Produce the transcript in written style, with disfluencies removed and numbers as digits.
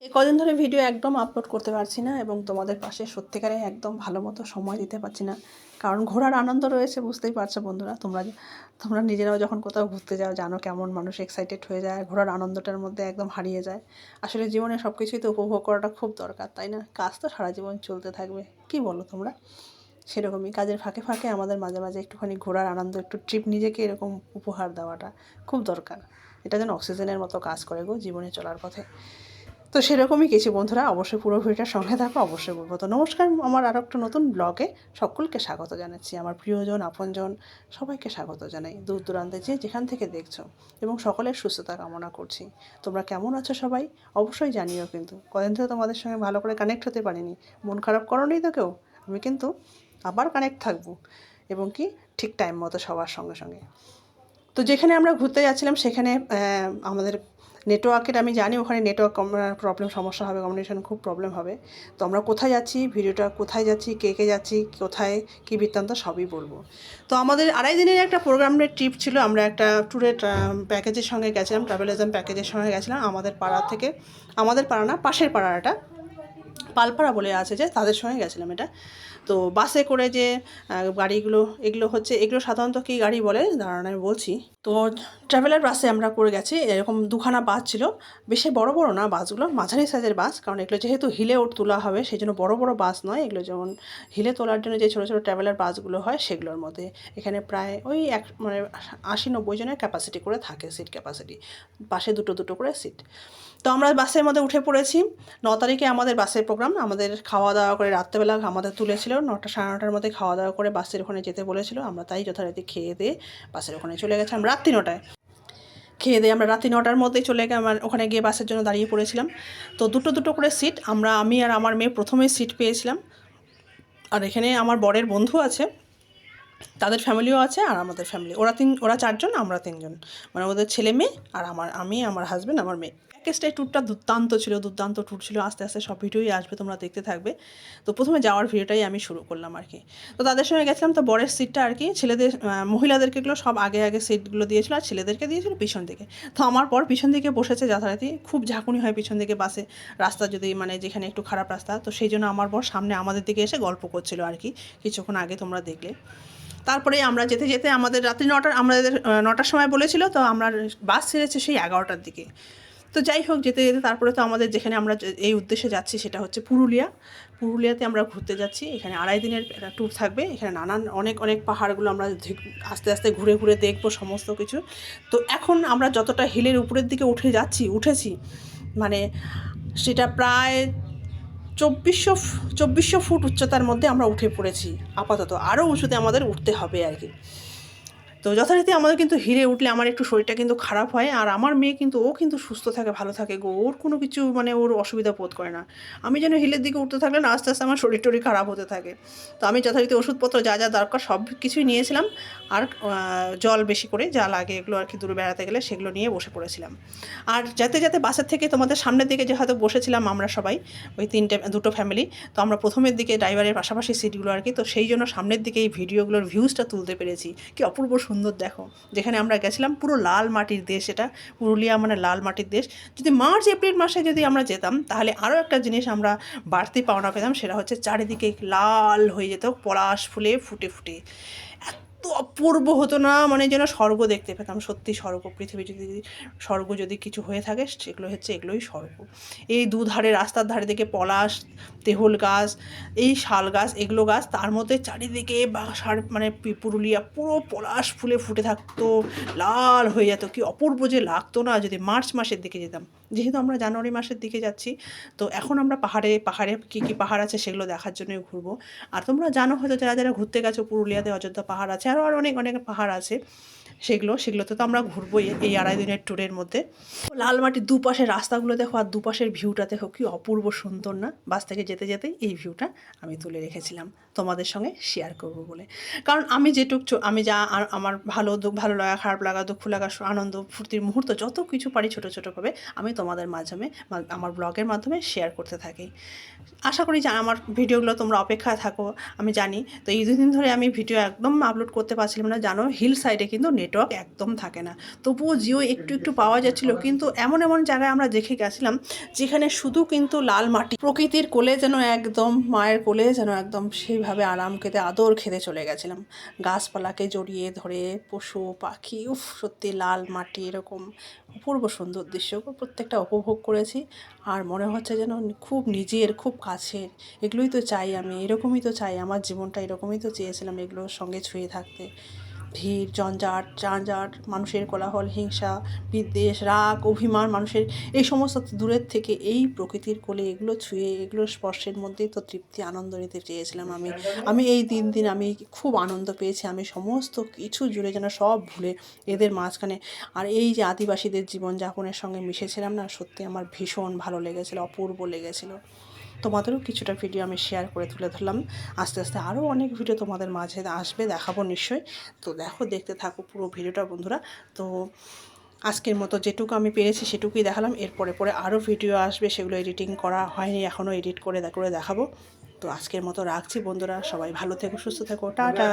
এই কদিন ধরে ভিডিও একদম আপলোড করতে পারছি না এবং তোমাদের পাশে সত্যিকারে একদম ভালো মতো সময় দিতে পারছি না, কারণ ঘোরার আনন্দ রয়েছে, বুঝতেই পারছো বন্ধুরা। তোমরা নিজেরাও যখন কোথাও ঘুরতে যাও জানো কেমন মানুষ এক্সাইটেড হয়ে যায়, ঘোরার আনন্দটার মধ্যে একদম হারিয়ে যায়। আসলে জীবনে সব কিছুই তো উপভোগ করাটা খুব দরকার, তাই না? কাজ তো সারা জীবন চলতে থাকবে, কি বলো তোমরা? সেরকমই কাজের ফাঁকে ফাঁকে আমাদের মাঝে মাঝে একটুখানি ঘোরার আনন্দ, একটু ট্রিপ নিজেকে এরকম উপহার দেওয়াটা খুব দরকার। এটা যেন অক্সিজেনের মতো কাজ করে গো জীবনে চলার পথে। তো সেরকমই কিছু বন্ধুরা, অবশ্যই পুরো ভিডিওটার সঙ্গে থাকো, অবশ্যই বলবো। তো নমস্কার, আমার আরও একটা নতুন ব্লগে সকলকে স্বাগত জানাচ্ছি। আমার প্রিয়জন, আপনজন সবাইকে স্বাগত জানাই, দূর দূরান্তে যে যেখান থেকে দেখছো, এবং সকলের সুস্থতা কামনা করছি। তোমরা কেমন আছো সবাই অবশ্যই জানিও। কিন্তু কদিন ধরে তোমাদের সঙ্গে ভালো করে কানেক্ট হতে পারিনি, মন খারাপ করোনি তো কেউ? আমি কিন্তু আবার কানেক্ট থাকবো, এবং কি ঠিক টাইম মতো সবার সঙ্গে সঙ্গে। তো যেখানে আমরা ঘুরতে যাচ্ছিলাম সেখানে আমাদের নেটওয়ার্কের, আমি জানি ওখানে নেটওয়ার্ক প্রবলেম, সমস্যা হবে, কমিউনিকেশন খুব প্রবলেম হবে। তো আমরা কোথায় যাচ্ছি, ভিডিওটা কোথায় যাচ্ছি, কে কে যাচ্ছি, কোথায় কী বৃত্তান্ত সবই বলবো। তো আমাদের 2.5 দিনের একটা প্রোগ্রামের ট্রিপ ছিল। আমরা একটা ট্যুরের প্যাকেজের সঙ্গে গেছিলাম, ট্রাভেলিজম প্যাকেজের সঙ্গে গেছিলাম। আমাদের পাড়া থেকে, আমাদের পাড়া না, পাশের পাড়াটা পালপাড়া বলে আছে যে, তাদের সঙ্গে গেছিলাম এটা। তো বাসে করে যে গাড়িগুলো, এগুলো হচ্ছে, এগুলো সাধারণত কী গাড়ি বলে দাঁড়ান আমি বলছি। তো ট্রাভেলার বাসে আমরা করে গেছি। এরকম দুখানা বাস ছিল, বেশি বড় বড় না বাসগুলো, মাঝারি সাইজের বাস। কারণ এগুলো যেহেতু হিলে তোলা হবে, সেই জন্য বড় বড় বাস নয় এগুলো। যেমন হিলে তোলার জন্য যে ছোটো ছোটো ট্রাভেলার বাসগুলো হয় সেগুলোর মধ্যে। এখানে প্রায় ওই মানে 80-90 জনের ক্যাপাসিটি করে থাকে, সিট ক্যাপাসিটি, পাশে দুটো দুটো করে সিট। তো আমরা বাসের মধ্যে উঠে পড়েছি। 9 তারিখে আমাদের বাসের প্রোগ্রাম। আমাদের খাওয়া দাওয়া করে রাত্রেবেলা আমাদের তুলেছিল 9টা সাড়ে 9টার মধ্যে খাওয়া দাওয়া করে বাসের ওখানে যেতে বলেছিল। আমরা তাই যথারীতি খেয়ে দিয়ে বাসের ওখানে চলে গেছিলাম রাত্রি 9টায়। খেয়ে দিয়ে আমরা রাত্রি 9টার মধ্যেই চলে গিয়ে আমার ওখানে গিয়ে বাসের জন্য দাঁড়িয়ে পড়েছিলাম। তো দুটো দুটো করে সিট, আমি আর আমার মেয়ে প্রথমেই সিট পেয়েছিলাম। আর এখানে আমার বরের বন্ধু আছে, তাদের ফ্যামিলিও আছে, আর আমাদের ফ্যামিলি, ওরা 4 জন, আমরা 3 জন, মানে ওদের ছেলে মেয়ে আর আমি, আমার হাজব্যান্ড, আমার মেয়ে। প্যাকেজটাই ট্যুরটা দুর্দান্ত ছিল, দুর্দান্ত ট্যুর ছিল। আস্তে আস্তে সব ভিডিওই আসবে, তোমরা দেখতে থাকবে। তো প্রথমে যাওয়ার ভিডিওটাই আমি শুরু করলাম আর কি। তো তাদের সঙ্গে গেছিলাম। তো বরের সিটটা আর কি, ছেলেদের মহিলাদেরকে এগুলো সব আগে আগে সিটগুলো দিয়েছিল, আর ছেলেদেরকে দিয়েছিল পিছন দিকে। তো আমার বর পিছন দিকে বসেছে যথারীতি। খুব ঝাঁকুনি হয় পিছন দিকে বাসে, রাস্তা যদি মানে যেখানে একটু খারাপ রাস্তা, তো সেই জন্য আমার বর সামনে আমাদের দিকে এসে গল্প করছিল আর কি, কিছুক্ষণ আগে তোমরা দেখলে। তারপরে আমরা যেতে যেতে আমাদের রাত্রি 9টার, আমাদের 9টার সময় বলেছিল, তো আমরা বাস ছেড়েছে সেই 11টার দিকে। তো যাই হোক, যেতে যেতে তারপরে তো আমাদের যেখানে আমরা এই উদ্দেশ্যে যাচ্ছি সেটা হচ্ছে পুরুলিয়াতে আমরা ঘুরতে যাচ্ছি। এখানে 2.5 দিনের একটা ট্যুর থাকবে। এখানে নানান অনেক অনেক পাহাড়গুলো আমরা আস্তে আস্তে ঘুরে ঘুরে দেখবো সমস্ত কিছু। তো এখন আমরা যতটা হিলের উপরের দিকে উঠেছি, মানে সেটা প্রায় 2400 ফুট উচ্চতার মধ্যে আমরা উঠে পড়েছি আপাতত। আরও উঁচুতে আমাদের উঠতে হবে আর কি। তো যথারীতি আমাদের কিন্তু হিলে উঠলে আমার একটু শরীরটা কিন্তু খারাপ হয়, আর আমার মেয়ে কিন্তু, ও কিন্তু সুস্থ থাকে, ভালো থাকে গো, ওর কোনো কিছু মানে ওর অসুবিধা বোধ করে না। আমি যেন হিলের দিকে উঠতে থাকলে না, আস্তে আস্তে আমার শরীর টরীর খারাপ হতে থাকে। তো আমি যথারীতি ওষুধপত্র যা যা দরকার সব কিছুই নিয়েছিলাম, আর জল বেশি করে যা লাগে এগুলো আর কি, দূরে বেড়াতে গেলে সেগুলো নিয়ে বসে পড়েছিলাম। আর যেতে যেতে বাসের থেকে তোমাদের সামনের দিকে যে হয়তো বসেছিলাম আমরা সবাই, ওই দুটো ফ্যামিলি। তো আমরা প্রথমের দিকে ড্রাইভারের পাশাপাশি সিটগুলো আর কি, তো সেই জন্য সামনের দিকে এই ভিডিওগুলোর ভিউজটা তুলতে পেরেছি। কি অপূর্ব সুন্দর দেখো। যেখানে আমরা গেছিলাম পুরো লাল মাটির দেশ, এটা পুরুলিয়া মানে লাল মাটির দেশ। যদি মার্চ এপ্রিল মাসে যদি আমরা যেতাম, তাহলে আরও একটা জিনিস আমরা বাড়তি পাওনা পেতাম, সেটা হচ্ছে চারিদিকে লাল হয়ে যেত পলাশ ফুলে ফুটে ফুটে। এত অপূর্ব হতো না, মানে যেন স্বর্গ দেখতে পেতাম। সত্যি স্বর্গ, পৃথিবী যদি স্বর্গ যদি কিছু হয়ে থাকে সেগুলো হচ্ছে, এগুলোই স্বর্গ। এই দুধারে রাস্তার ধারে দিকে পলাশ, তেহল গাছ, এই শাল গাছ, এগুলো গাছ, তার মধ্যে চারিদিকে মানে পুরুলিয়া পুরো পলাশ ফুলে ফুটে থাকতো, লাল হয়ে যেত। কি অপূর্ব যে লাগতো না যদি মার্চ মাসের দিকে যেতাম। যেহেতু আমরা জানুয়ারি মাসের দিকে যাচ্ছি, তো এখন আমরা পাহাড়ে কী কী পাহাড় আছে সেগুলো দেখার জন্যই ঘুরবো। আর তোমরা জানো হয়তো, যারা যারা ঘুরতে গেছো, পুরুলিয়াতে অযোধ্যা পাহাড় আছে, আরও অনেক অনেক পাহাড় আছে। সেগুলোতে তো আমরা ঘুরবোই এই 2.5 দিনের ট্যুরের মধ্যে। লাল মাটির দুপাশের রাস্তাগুলো দেখো, আর দুপাশের ভিউটা দেখো, কি অপূর্ব সুন্দর না? বাস থেকে যেতে যেতেই এই ভিউটা আমি তুলে রেখেছিলাম তোমাদের সঙ্গে শেয়ার করব বলে। কারণ আমি আমি যা আমার ভালো লাগা, খারাপ লাগা, দুঃখ লাগা, আনন্দ ফুর্তির মুহূর্ত যত কিছু পারি ছোটো ছোটোভাবে আমি তোমাদের মাধ্যমে আমার ব্লগের মাধ্যমে শেয়ার করতে থাকি। আশা করি যে আমার ভিডিওগুলো তোমরা অপেক্ষায় থাকো, আমি জানি। তো এই দুদিন ধরে আমি ভিডিও একদম আপলোড করতে পারছিলাম না, জানো হিল সাইডে কিন্তু নেটওয়ার্ক একদম থাকে না। তবুও জিও একটু একটু পাওয়া যাচ্ছিলো, কিন্তু এমন এমন জায়গায় আমরা দেখে গেছিলাম যেখানে শুধু কিন্তু লাল মাটি, প্রকৃতির কোলে যেন একদম, মায়ের কোলে যেন একদম সেইভাবে আরাম খেতে আদর খেতে চলে গেছিলাম। গাছপালাকে জড়িয়ে ধরে, পশু পাখি, উফ সত্যি লাল মাটি, এরকম অপূর্ব সুন্দর দৃশ্য প্রত্যেকটা উপভোগ করেছি। আর মনে হচ্ছে যেন খুব নিজের, খুব কাছের। এগুলোই তো চাই আমি, এরকমই তো চাই, আমার জীবনটা এরকমই তো চেয়েছিলাম, এগুলোর সঙ্গে ছুঁয়ে থাকতে। ভিড়, যানজট, মানুষের কোলাহল, হিংসা, বিদ্বেষ, রাগ, অভিমান, মানুষের এই সমস্ত দূরের থেকে এই প্রকৃতির কোলে এগুলো ছুঁয়ে, এগুলোর স্পর্শের মধ্যেই তো তৃপ্তি, আনন্দ নিতে চেয়েছিলাম আমি এই দিন আমি খুব আনন্দ পেয়েছি। আমি সমস্ত কিছু জুড়ে যেন সব ভুলে এদের মাঝখানে আর এই যে আদিবাসীদের জীবনযাপনের সঙ্গে মিশেছিলাম না, সত্যি আমার ভীষণ ভালো লেগেছিলো, অপূর্ব লেগেছিলো। তোমাদেরও কিছুটা ভিডিও আমি শেয়ার করে তুলে ধরলাম। আস্তে আস্তে আরও অনেক ভিডিও তোমাদের মাঝে আসবে, দেখাবো নিশ্চয়ই। তো দেখতে থাকো পুরো ভিডিওটা বন্ধুরা। তো আজকের মতো যেটুকু আমি পেরেছি সেটুকুই দেখালাম। পরে আরও ভিডিও আসবে, সেগুলো এডিটিং করা হয়নি এখনও, এডিট করে দেখাবো। তো আজকের মতো রাখছি বন্ধুরা, সবাই ভালো থেকো, সুস্থ থেকো, টাটা।